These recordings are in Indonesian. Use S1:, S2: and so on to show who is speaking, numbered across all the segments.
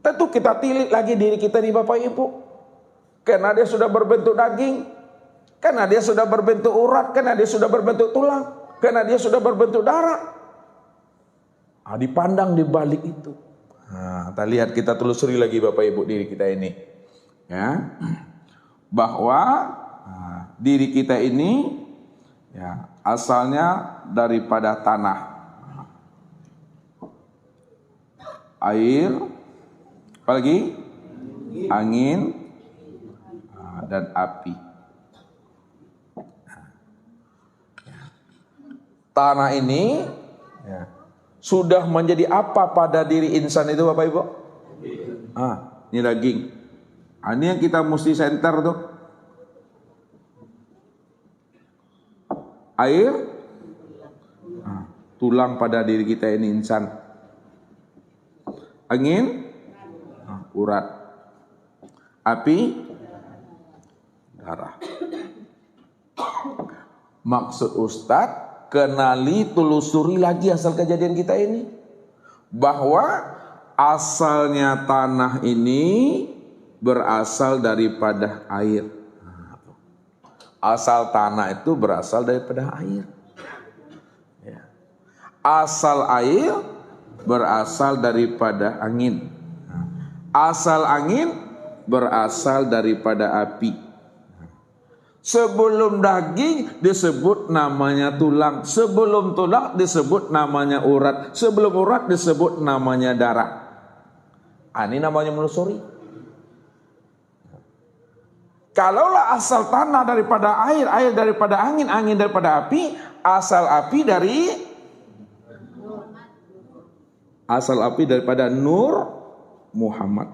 S1: Tentu kita tilik lagi diri kita nih Bapak Ibu. Karena dia sudah berbentuk daging, karena dia sudah berbentuk urat, karena dia sudah berbentuk tulang, karena dia sudah berbentuk darah. Dipandang di balik itu. Kita lihat, kita telusuri lagi Bapak Ibu diri kita ini. Ya, bahwa diri kita ini ya, asalnya daripada tanah, air, apalagi angin, dan api. Tanah ini ya, sudah menjadi apa pada diri insan itu Bapak Ibu? Ini daging. Ini yang kita mesti center tuh. Air, tulang pada diri kita ini insan. Angin, urat. Api, darah. Maksud Ustadz, kenali, telusuri lagi asal kejadian kita ini. Bahwa asalnya tanah ini berasal daripada air. Asal tanah itu berasal daripada air. Asal air berasal daripada angin. Asal angin berasal daripada api. Sebelum daging disebut namanya tulang. Sebelum tulang disebut namanya urat. Sebelum urat disebut namanya darah. Ini namanya menelusuri. Kalaulah asal tanah daripada air, air daripada angin, angin daripada api, asal api daripada Nur Muhammad.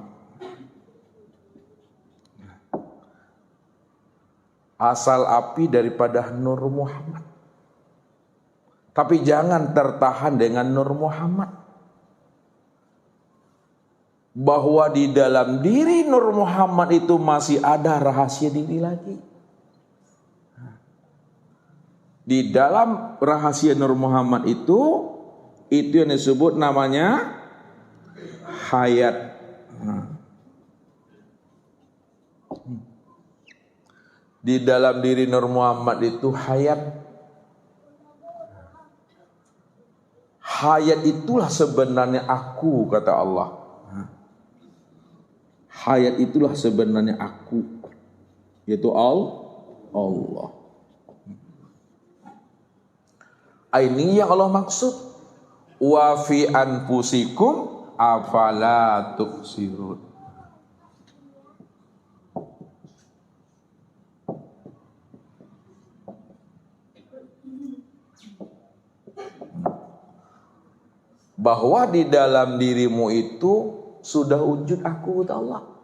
S1: Asal api daripada Nur Muhammad. Tapi jangan tertahan dengan Nur Muhammad. Bahwa di dalam diri Nur Muhammad itu masih ada rahasia diri lagi. Di dalam rahasia Nur Muhammad itu yang disebut namanya hayat. Di dalam diri Nur Muhammad itu hayat. Hayat itulah sebenarnya aku, kata Allah. Hayat itulah sebenarnya aku, yaitu Allah. Ini yang Allah maksud. Wa fi anfusikum afala tubsirun. Bahwa di dalam dirimu itu sudah wujud aku, kata Allah.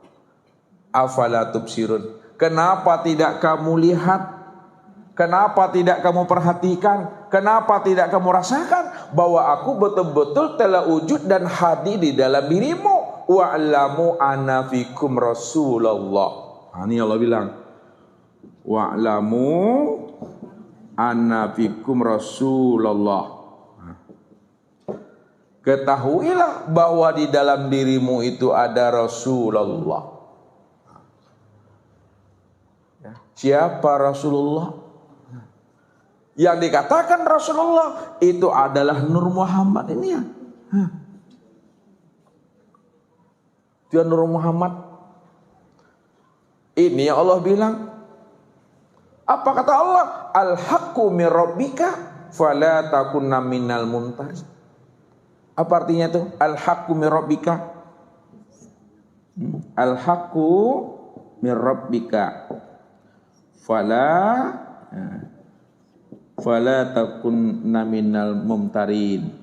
S1: Afala tubsirun. Kenapa tidak kamu lihat? Kenapa tidak kamu perhatikan? Kenapa tidak kamu rasakan bahwa aku betul-betul telah wujud dan hadir di dalam dirimu? Wa'lamu anna fikum Rasulullah. Ini Allah bilang. Wa'lamu anna fikum Rasulullah. Ketahuilah bahwa di dalam dirimu itu ada Rasulullah. Siapa Rasulullah? Yang dikatakan Rasulullah itu adalah Nur Muhammad ini ya. Dia Nur Muhammad. Ini yang Allah bilang. Apa kata Allah? Al-haqqu min rabbika fala takunna minal mumtarin. Apa artinya itu? Al-haqqu min rabbika. Al-haqqu min rabbika. Fala takunna minal mumtarin.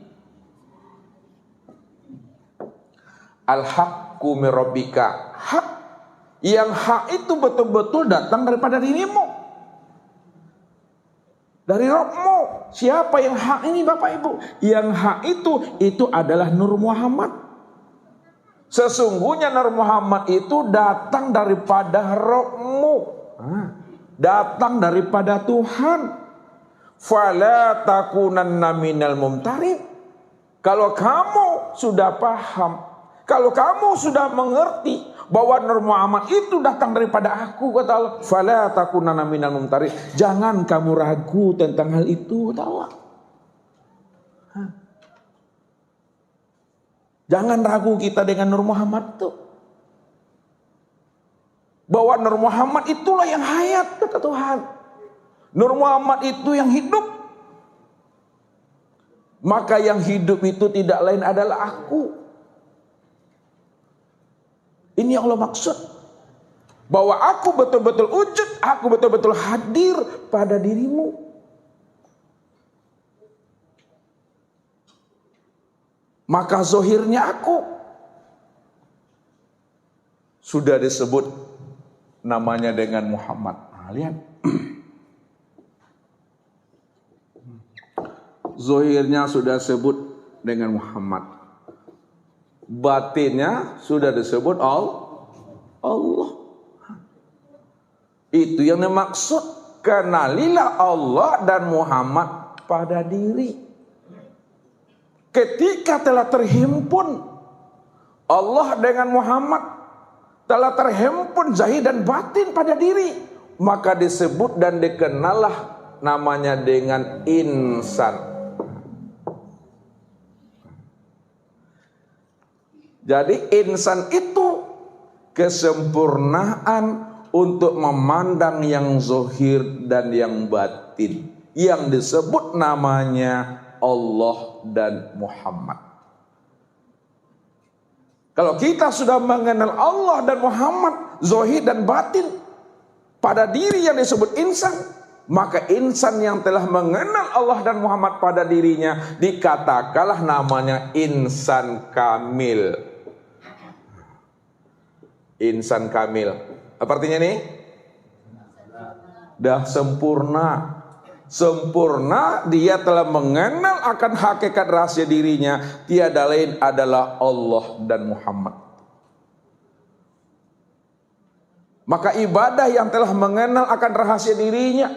S1: Al-haqqu min rabbika. Hak. Yang hak itu betul-betul datang daripada dirimu. Dari Rabbmu. Siapa yang hak ini Bapak Ibu? Yang hak itu adalah Nur Muhammad. Sesungguhnya Nur Muhammad itu datang daripada Rabbmu. Datang daripada Tuhan. Fala takunanna minal mumtarin. Kalau kamu sudah paham Kalau kamu sudah mengerti bahwa Nur Muhammad itu datang daripada aku, kata Allah, fala takunanna minal mumtarin. Jangan kamu ragu tentang hal itu, kata Allah. Jangan ragu kita dengan Nur Muhammad itu. Bahwa Nur Muhammad itulah yang hayat, kata Tuhan. Nur Muhammad itu yang hidup. Maka yang hidup itu tidak lain adalah aku. Ini yang Allah maksud. Bahwa aku betul-betul wujud, aku betul-betul hadir pada dirimu. Maka zohirnya aku sudah disebut namanya dengan Muhammad. Nah, lihat. Zohirnya sudah sebut dengan Muhammad. Batinnya sudah disebut Allah. Itu yang dimaksud. Kenalilah Allah dan Muhammad pada diri. Ketika telah terhimpun Allah dengan Muhammad, telah terhimpun zahir dan batin pada diri, maka disebut dan dikenallah namanya dengan insan. Jadi insan itu kesempurnaan untuk memandang yang zahir dan yang batin, yang disebut namanya Allah dan Muhammad. Kalau kita sudah mengenal Allah dan Muhammad, zahir dan batin pada diri yang disebut insan, maka insan yang telah mengenal Allah dan Muhammad pada dirinya dikatakanlah namanya insan kamil. Insan kamil. Apa artinya nih? Dah sempurna. Sempurna, dia telah mengenal akan hakikat rahasia dirinya. Tiada lain adalah Allah dan Muhammad. Maka ibadah yang telah mengenal akan rahasia dirinya,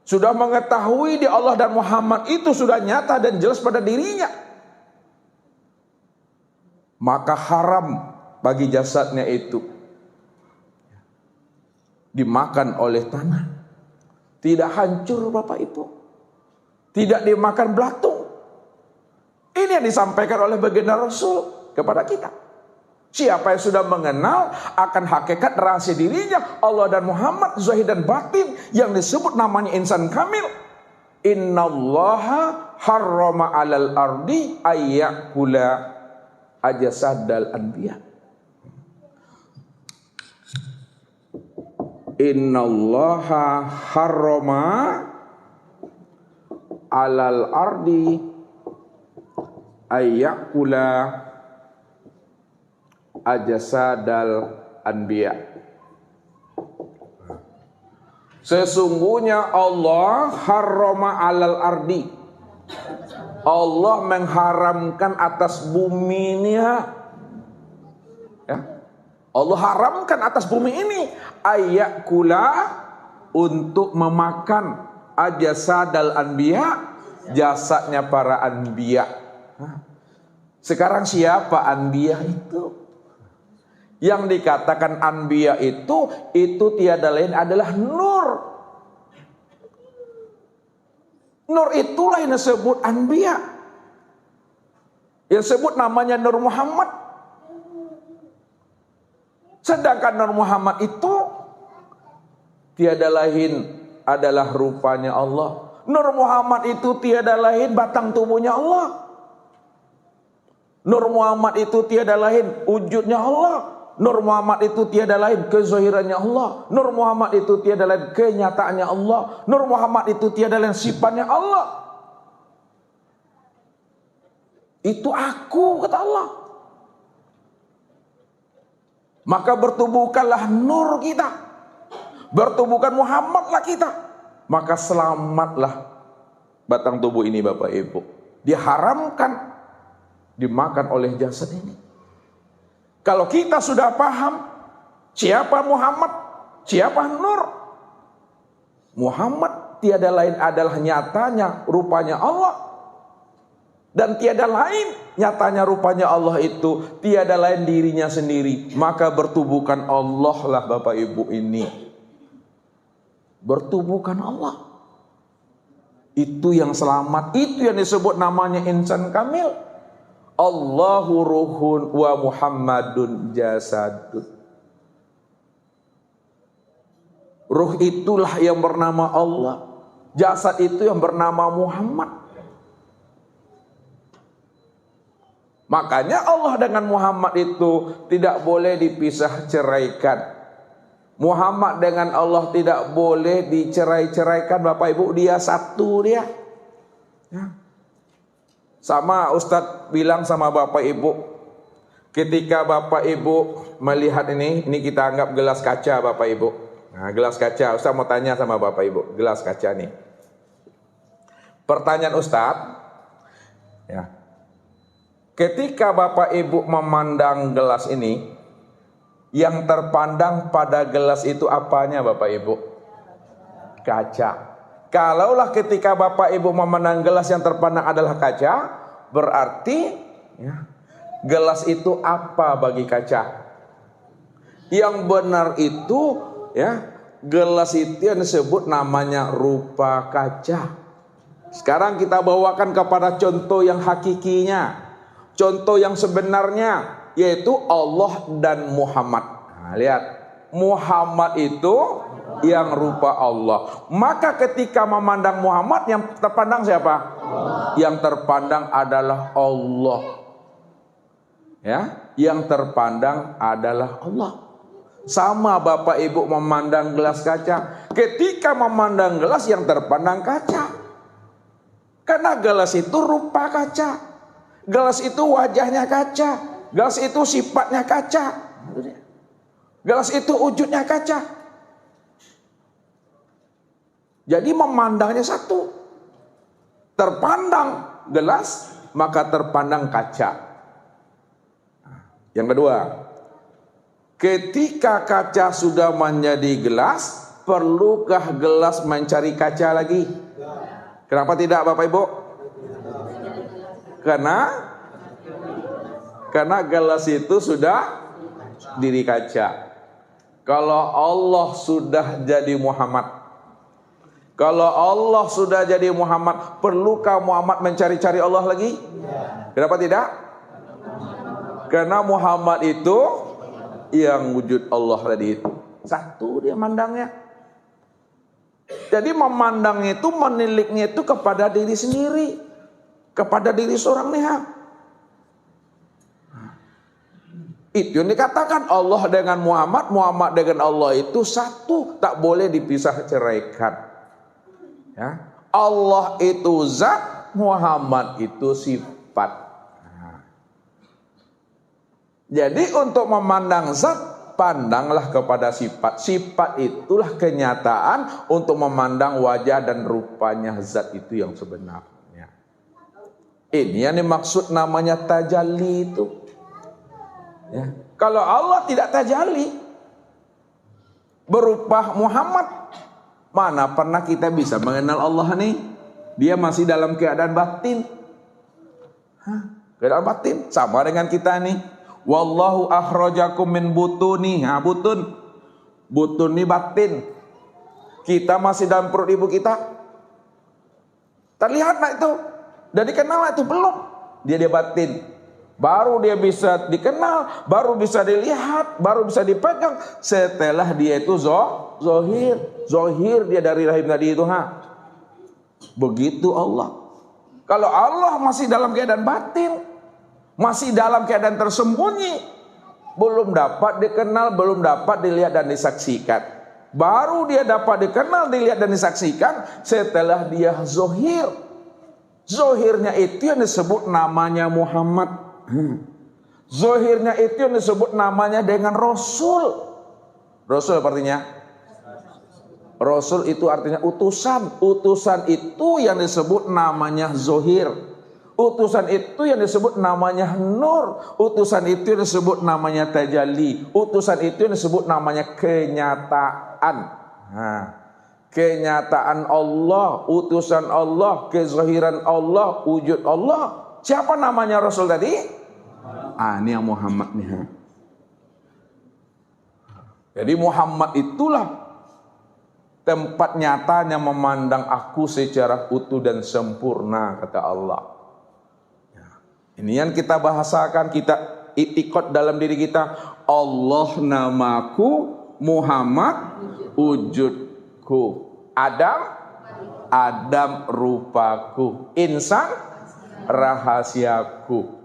S1: sudah mengetahui di Allah dan Muhammad itu sudah nyata dan jelas pada dirinya, maka haram bagi jasadnya itu dimakan oleh tanah. Tidak hancur Bapak Ibu, tidak dimakan belatung. Ini yang disampaikan oleh baginda Rasul kepada kita. Siapa yang sudah mengenal akan hakikat rahasia dirinya, Allah dan Muhammad, zahir dan batin, yang disebut namanya insan kamil. Innallaha harrama 'alal ardi ayyakula ajasadal anbiya. Innallaha harrama 'alal ardi ayyakula ajasadal anbiya. Sesungguhnya Allah harrama 'alal ardi, Allah mengharamkan atas bumi ini, ya. Allah haramkan atas bumi ini ayyakula, untuk memakan ajasadal anbiya, jasadnya para anbiya. Sekarang siapa anbiya itu? Yang dikatakan anbiya itu tiada lain adalah nur. Nur itulah yang disebut anbiya. Yang disebut namanya Nur Muhammad. Sedangkan Nur Muhammad itu tiada lain adalah rupanya Allah. Nur Muhammad itu tiada lain batang tubuhnya Allah. Nur Muhammad itu tiada lain wujudnya Allah. Nur Muhammad itu tiada lain kezahirannya Allah. Nur Muhammad itu tiada lain kenyataannya Allah. Nur Muhammad itu tiada lain sifatnya Allah. Itu aku, kata Allah. Maka bertubuhkanlah nur kita, bertubuhkan Muhammadlah kita, maka selamatlah batang tubuh ini Bapak Ibu. Diharamkan dimakan oleh jasad ini. Kalau kita sudah paham siapa Muhammad, siapa Nur, Muhammad tiada lain adalah nyatanya rupanya Allah, dan tiada lain nyatanya rupanya Allah itu tiada lain dirinya sendiri, maka bertubuhkan Allah lah Bapak Ibu ini. Bertubuhkan Allah. Itu yang selamat, itu yang disebut namanya insan kamil. Allahu ruhun wa Muhammadun jasadun. Ruh itulah yang bernama Allah, jasad itu yang bernama Muhammad. Makanya Allah dengan Muhammad itu tidak boleh dipisah ceraikan. Muhammad dengan Allah tidak boleh dicerai-ceraikan Bapak Ibu, dia satu dia. Ya. Sama Ustadz bilang sama Bapak Ibu, ketika Bapak Ibu melihat ini kita anggap gelas kaca Bapak Ibu. Nah, gelas kaca, Ustadz mau tanya sama Bapak Ibu, gelas kaca nih. Pertanyaan Ustadz, ya. Ketika Bapak Ibu memandang gelas ini, yang terpandang pada gelas itu apanya Bapak Ibu? Kaca. Kalaulah ketika Bapak Ibu memandang gelas yang terpandang adalah kaca, berarti ya, gelas itu apa bagi kaca? Yang benar itu ya, gelas itu yang disebut namanya rupa kaca. Sekarang kita bawakan kepada contoh yang hakikinya. Contoh yang sebenarnya, yaitu Allah dan Muhammad. Nah, lihat, Muhammad itu yang rupa Allah. Maka ketika memandang Muhammad, yang terpandang siapa? Allah. Yang terpandang adalah Allah. Ya, yang terpandang adalah Allah. Sama Bapak Ibu memandang gelas kaca. Ketika memandang gelas, yang terpandang kaca. Karena gelas itu rupa kaca. Gelas itu wajahnya kaca. Gelas itu sifatnya kaca. Gelas itu wujudnya kaca. Jadi memandangnya satu. Terpandang gelas, maka terpandang kaca. Yang kedua, ketika kaca sudah menjadi gelas, perlukah gelas mencari kaca lagi? Kenapa tidak Bapak Ibu? Karena gelas itu sudah diri kaca. Kalau Allah sudah jadi Muhammad, kalau Allah sudah jadi Muhammad, perlukah Muhammad mencari-cari Allah lagi? Kenapa tidak? Karena Muhammad itu yang wujud Allah tadi itu. Satu dia mandangnya. Jadi memandangnya itu, meniliknya itu kepada diri sendiri. Kepada diri seorang lihat. Itu yang dikatakan Allah dengan Muhammad, Muhammad dengan Allah itu satu, tak boleh dipisah ceraikan. Ya. Allah itu zat, Muhammad itu sifat. Nah. Jadi untuk memandang zat, pandanglah kepada sifat. Sifat itulah kenyataan untuk memandang wajah dan rupanya zat itu yang sebenarnya. Ini yang dimaksud namanya tajalli itu. Ya. Kalau Allah tidak tajalli berupa Muhammad, mana pernah kita bisa mengenal Allah nih? Dia masih dalam keadaan batin. Keadaan batin sama dengan kita nih. Wallahu akhrajakum min butuni. Nah, butun ini batin. Kita masih dalam perut ibu kita. Terlihat nak itu? Dan dikenal itu belum. Dia batin. Baru dia bisa dikenal, baru bisa dilihat, baru bisa dipegang setelah dia itu zohir. Zohir dia dari rahim tadi itu. Begitu Allah. Kalau Allah masih dalam keadaan batin, masih dalam keadaan tersembunyi, belum dapat dikenal, belum dapat dilihat dan disaksikan. Baru dia dapat dikenal, dilihat dan disaksikan setelah dia zohir. Zohirnya itu yang disebut namanya Muhammad. Zohirnya itu yang disebut namanya dengan Rasul. Rasul artinya? Rasul itu artinya utusan. Utusan itu yang disebut namanya zohir. Utusan itu yang disebut namanya nur. Utusan itu yang disebut namanya tajalli. Utusan itu yang disebut namanya kenyataan. Nah, kenyataan Allah, utusan Allah, kezahiran Allah, wujud Allah. Siapa namanya Rasul tadi? Ini yang Muhammad nih. Jadi Muhammad itulah tempat nyatanya memandang aku secara utuh dan sempurna, kata Allah. Ini yang kita bahasakan, kita itikad dalam diri kita. Allah namaku, Muhammad wujudku, Adam rupaku, insan rahasiaku.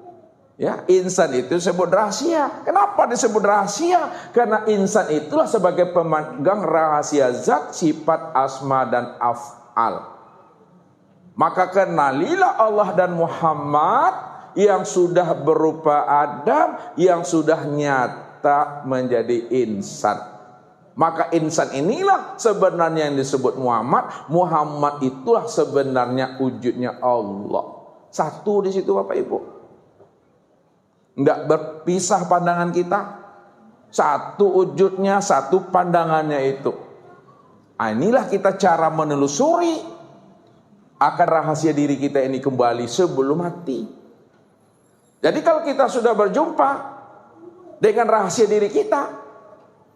S1: Ya, insan itu disebut rahasia. Kenapa disebut rahasia? Karena insan itulah sebagai pemegang rahasia zat, sifat, asma dan af'al. Maka kenalilah Allah dan Muhammad yang sudah berupa Adam, yang sudah nyata menjadi insan. Maka insan inilah sebenarnya yang disebut Muhammad. Muhammad itulah sebenarnya wujudnya Allah. Satu di situ Bapak Ibu. Enggak berpisah pandangan kita. Satu wujudnya, satu pandangannya itu. Inilah kita cara menelusuri akan rahasia diri kita ini kembali sebelum mati. Jadi kalau kita sudah berjumpa dengan rahasia diri kita,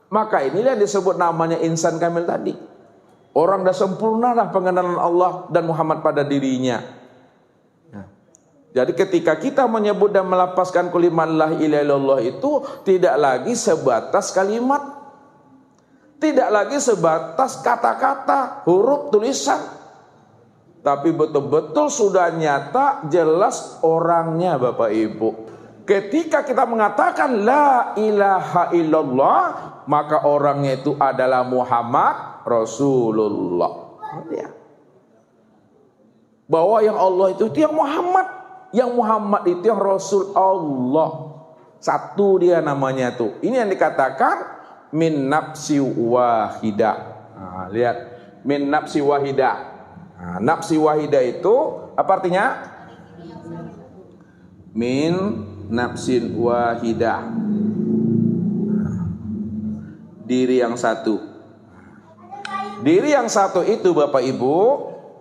S1: maka inilah yang disebut namanya insan kamil tadi. Orang dah sempurnalah pengenalan Allah dan Muhammad pada dirinya. Jadi ketika kita menyebut dan melafazkan kalimat la ilaha illallah itu tidak lagi sebatas kalimat, tidak lagi sebatas kata-kata, huruf, tulisan, tapi betul-betul sudah nyata, jelas orangnya Bapak Ibu. Ketika kita mengatakan la ilaha illallah, maka orangnya itu adalah Muhammad Rasulullah. Bahwa yang Allah itu yang Muhammad. Yang Muhammad itu yang Rasul Allah. Satu dia namanya tuh. Ini yang dikatakan min nafsi wahidah. Lihat, min nafsi wahidah. Nafsi wahidah itu apa artinya? Min nafsin wahidah. Diri yang satu. Diri yang satu itu Bapak Ibu,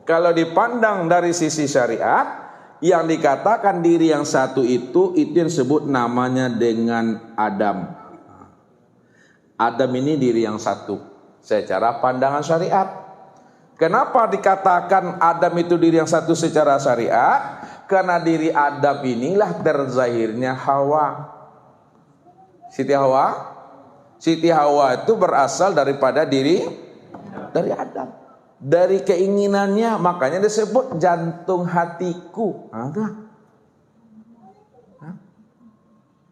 S1: kalau dipandang dari sisi syariat, yang dikatakan diri yang satu itu yang disebut namanya dengan Adam. Adam ini diri yang satu secara pandangan syariat. Kenapa dikatakan Adam itu diri yang satu secara syariat? Karena diri Adam inilah terzahirnya Hawa. Siti Hawa? Siti Hawa itu berasal daripada dari Adam. Dari keinginannya, makanya disebut jantung hatiku.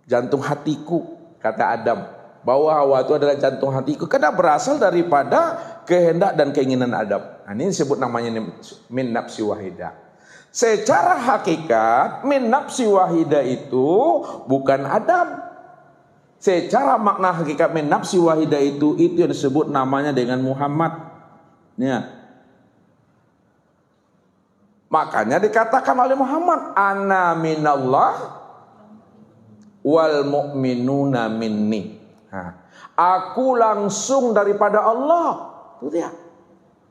S1: Jantung hatiku, kata Adam. Bahwa Hawa itu adalah jantung hatiku. Karena berasal daripada kehendak dan keinginan Adam. Ini disebut namanya min nafsi wahidah. Secara hakikat, min nafsi wahidah itu bukan Adam. Secara makna hakikat min nafsi wahidah itu yang disebut namanya dengan Muhammad. Ya. Makanya dikatakan oleh Muhammad, ana minallah wal mu'minuna minni. Aku langsung daripada Allah. Itu dia.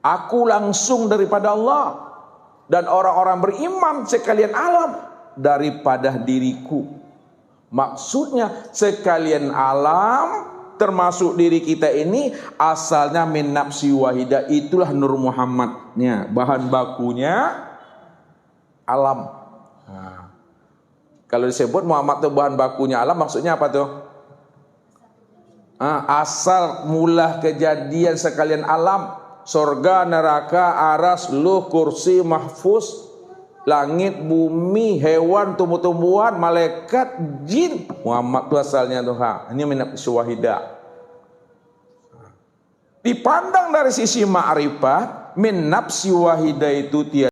S1: Aku langsung daripada Allah. Dan orang-orang beriman sekalian alam daripada diriku. Maksudnya sekalian alam termasuk diri kita ini asalnya min nafsi wahidah, itulah Nur Muhammadnya, bahan bakunya alam. Kalau disebut Muhammad itu bahan bakunya alam, maksudnya apa tuh? Asal mula kejadian sekalian alam, surga, neraka, aras, luh, kursi, mahfuz, langit, bumi, hewan, tumbuh-tumbuhan, malaikat, jin. Muhammad itu asalnya tuh. Ini min nafsi wahidah. Dipandang dari sisi ma'rifat, min nafsi wahidah itu tiada